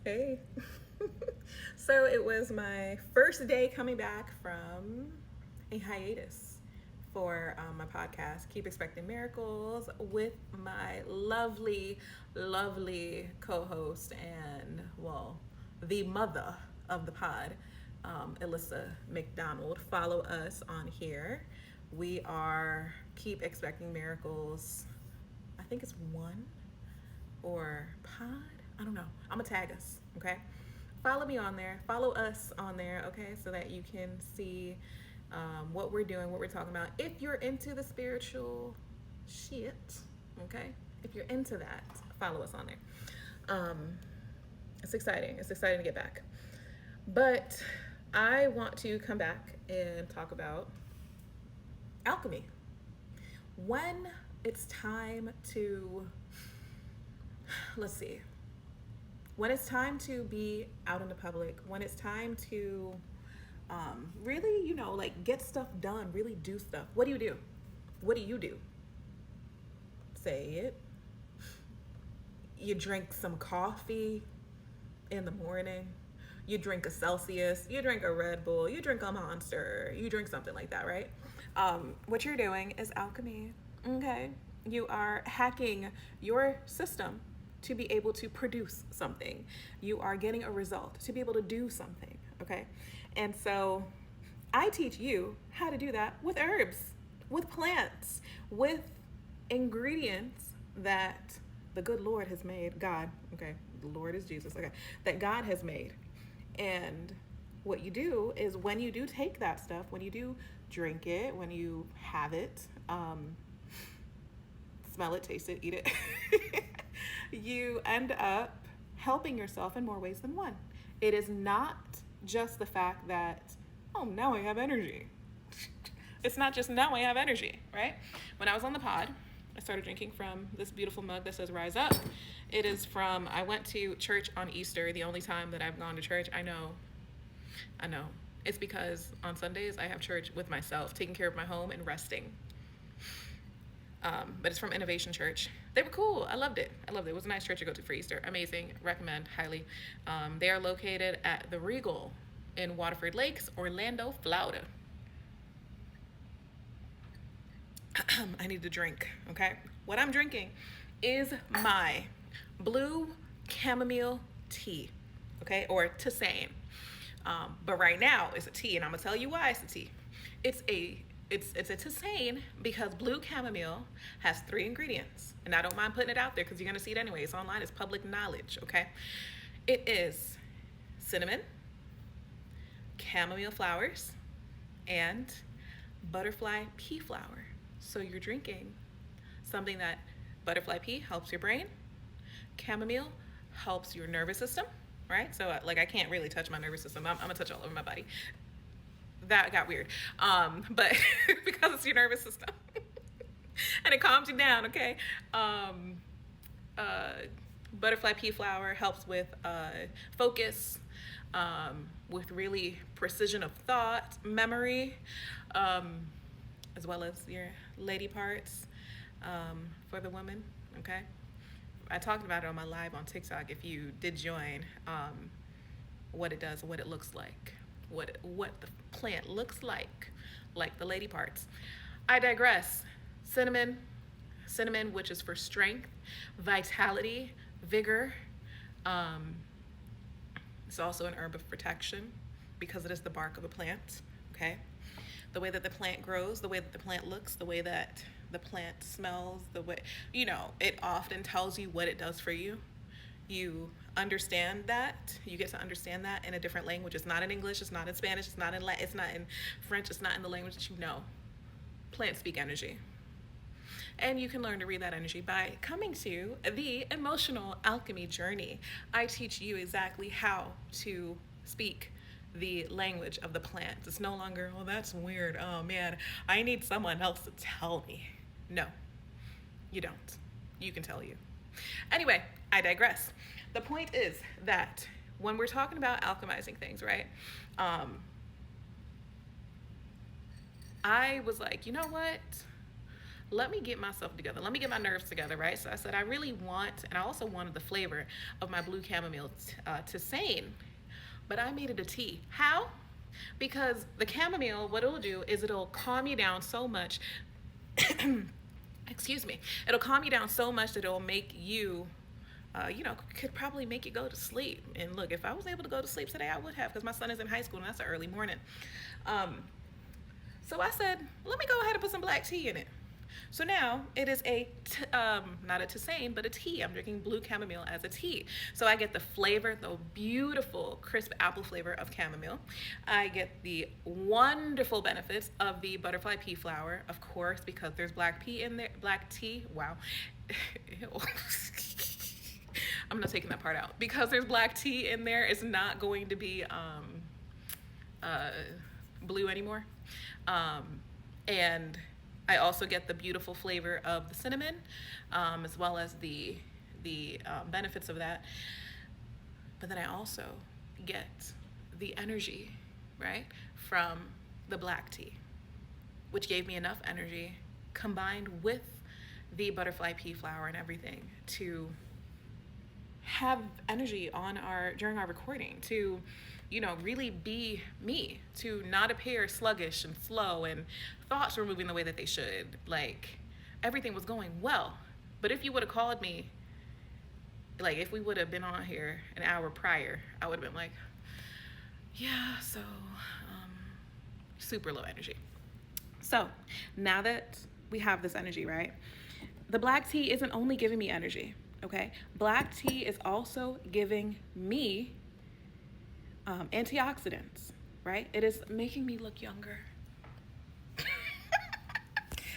Hey. So it was my first day coming back from a hiatus for my podcast, Keep Expecting Miracles, with my lovely, lovely co host and, well, the mother of the pod, Alyssa McDonald. Follow us on here. We are Keep Expecting Miracles. I think it's one or pod. I don't know. I'm gonna tag us, okay? Follow me on there. Follow us on there, okay? So that you can see what we're doing, what we're talking about. If you're into the spiritual shit, okay? If you're into that, follow us on there. It's exciting. It's exciting to get back. But I want to come back and talk about alchemy. When it's time to, let's see, when it's time to be out in the public, when it's time to really, like get stuff done, really do stuff. What do you do? What do you do? Say it. You drink some coffee in the morning. You drink a Celsius. You drink a Red Bull. You drink a Monster. You drink something like that, right? What you're doing is alchemy, okay? You are hacking your system to be able to produce something. You are getting a result to be able to do something, okay? And so I teach you how to do that with herbs, with plants, with ingredients that the good Lord has made. God, okay, the Lord is Jesus, okay, that God has made. And what you do is when you do take that stuff, when you do drink it, when you have it, smell it, taste it, eat it, you end up helping yourself in more ways than one. It is not just the fact that, oh, now I have energy. It's not just now I have energy, right? When I was on the pod, I started drinking from this beautiful mug that says Rise Up. It is from, I went to church on Easter, the only time that I've gone to church. I know. It's because on Sundays I have church with myself, taking care of my home and resting. But it's from Innovation Church. They were cool. I loved it. It was a nice church to go to for Easter. Amazing. Recommend highly. They are located at the Regal in Waterford Lakes, Orlando, Florida. I need to drink, okay? What I'm drinking is my blue chamomile tea, okay? Or tisane. But right now it's a tea, and I'm gonna tell you why it's a tea. It's a tisane because blue chamomile has 3 ingredients, and I don't mind putting it out there because you're gonna see it anyway. It's online. It's public knowledge. Okay, it is cinnamon, chamomile flowers, and butterfly pea flower. So you're drinking something that butterfly pea helps your brain, chamomile helps your nervous system, right? So like I can't really touch my nervous system. I'm gonna touch all over my body. That got weird, but because it's your nervous system and it calms you down, okay? Butterfly pea flower helps with focus, with really precision of thought, memory, as well as your lady parts for the woman, okay? I talked about it on my live on TikTok if you did join, what it does, what it looks like. What the plant looks like the lady parts. I digress. Cinnamon, which is for strength, vitality, vigor. It's also an herb of protection because it is the bark of a plant, okay? The way that the plant grows, the way that the plant looks, the way that the plant smells, the way, it often tells you what it does for you. You understand that. You get to understand that in a different language. It's not in English. It's not in Spanish. It's not in Latin. It's not in French. It's not in the language that you know. Plants speak energy. And you can learn to read that energy by coming to the Emotional Alchemy Journey. I teach you exactly how to speak the language of the plants. It's no longer, oh, that's weird. Oh, man, I need someone else to tell me. No, you don't. You can tell you. Anyway, I digress. The point is that when we're talking about alchemizing things, right? I was like, you know what? let me get myself together. Let me get my nerves together, right? So I said, I really want, and I also wanted the flavor of my blue chamomile tisane, but I made it a tea. How? Because the chamomile, what it'll do is it'll calm you down so much. Excuse me. It'll calm you down so much that it'll make you could probably make you go to sleep. And look, if I was able to go to sleep today, I would have, because my son is in high school and that's an early morning. So I said, let me go ahead and put some black tea in it. So now it is not a tisane, but a tea. I'm drinking blue chamomile as a tea. So I get the flavor, the beautiful crisp apple flavor of chamomile. I get the wonderful benefits of the butterfly pea flower, of course, because there's black tea in there, black tea. Wow. I'm not taking that part out. Because there's black tea in there, it's not going to be blue anymore. And I also get the beautiful flavor of the cinnamon, as well as the benefits of that. But then I also get the energy, right, from the black tea, which gave me enough energy combined with the butterfly pea flower and everything to have energy during our recording, to really be me, to not appear sluggish and slow, and thoughts were moving the way that they should. Like, everything was going well. But if you would have called me, like if we would have been on here an hour prior, I would have been like, yeah, so super low energy. So now that we have this energy, right, the black tea isn't only giving me energy, okay? Black tea is also giving me antioxidants, right? It is making me look younger.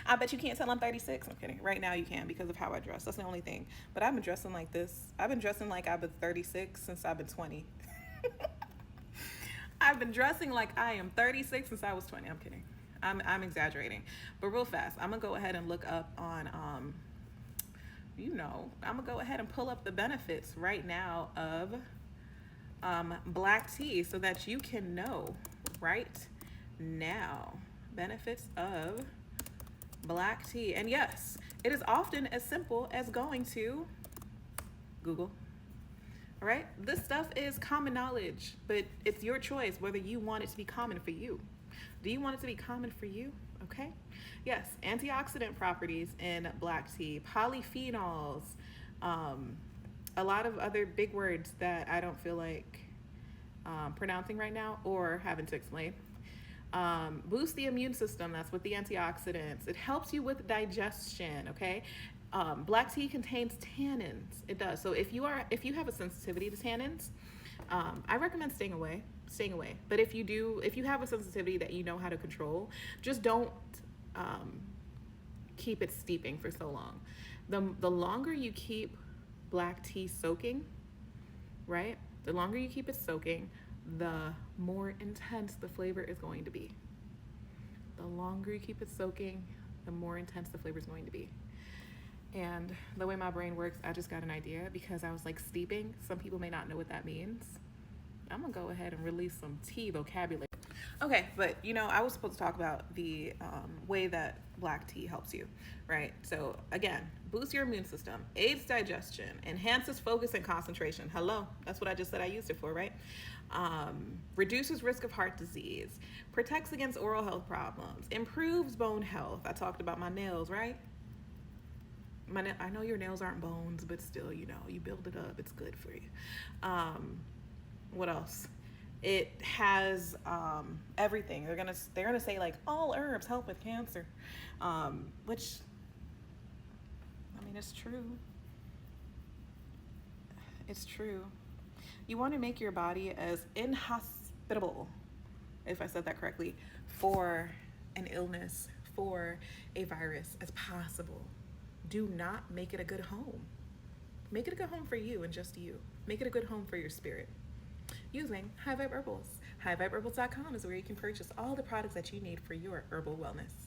I bet you can't tell I'm 36. I'm kidding. Right now you can, because of how I dress. That's the only thing. But I've been dressing like this. I've been dressing like I've been 36 since I've been 20. I've been dressing like I am 36 since I was 20. I'm kidding. I'm exaggerating. But real fast, I'm gonna go ahead and look up on I'm gonna go ahead and pull up the benefits right now of black tea, so that you can know right now benefits of black tea. And yes, it is often as simple as going to Google. All right, this stuff is common knowledge, but it's your choice whether you want it to be common for you. Do you want it to be common for you? Okay, yes, antioxidant properties in black tea, polyphenols, a lot of other big words that I don't feel like pronouncing right now or having to explain. Boost the immune system. That's with the antioxidants. It helps you with digestion. Okay, black tea contains tannins. It does. So if you have a sensitivity to tannins, I recommend staying away. But if you have a sensitivity that you know how to control, just don't keep it steeping for so long. The longer you keep black tea soaking, right? The longer you keep it soaking, the more intense the flavor is going to be. The longer you keep it soaking, the more intense the flavor is going to be. And the way my brain works, I just got an idea, because I was like, steeping. Some people may not know what that means. I'm gonna go ahead and release some tea vocabulary. Okay, but I was supposed to talk about the way that black tea helps you, right? So again, boosts your immune system, aids digestion, enhances focus and concentration. Hello, that's what I just said I used it for, right? Reduces risk of heart disease, protects against oral health problems, improves bone health. I talked about my nails, right? I know your nails aren't bones, but still, you build it up. It's good for you. What else? It has everything. They're gonna say like all herbs help with cancer, which it's true. It's true. You want to make your body as inhospitable, if I said that correctly, for an illness, for a virus as possible. Do not make it a good home. Make it a good home for you and just you. Make it a good home for your spirit. Using High Vibe Herbals. HighVibeHerbals.com is where you can purchase all the products that you need for your herbal wellness.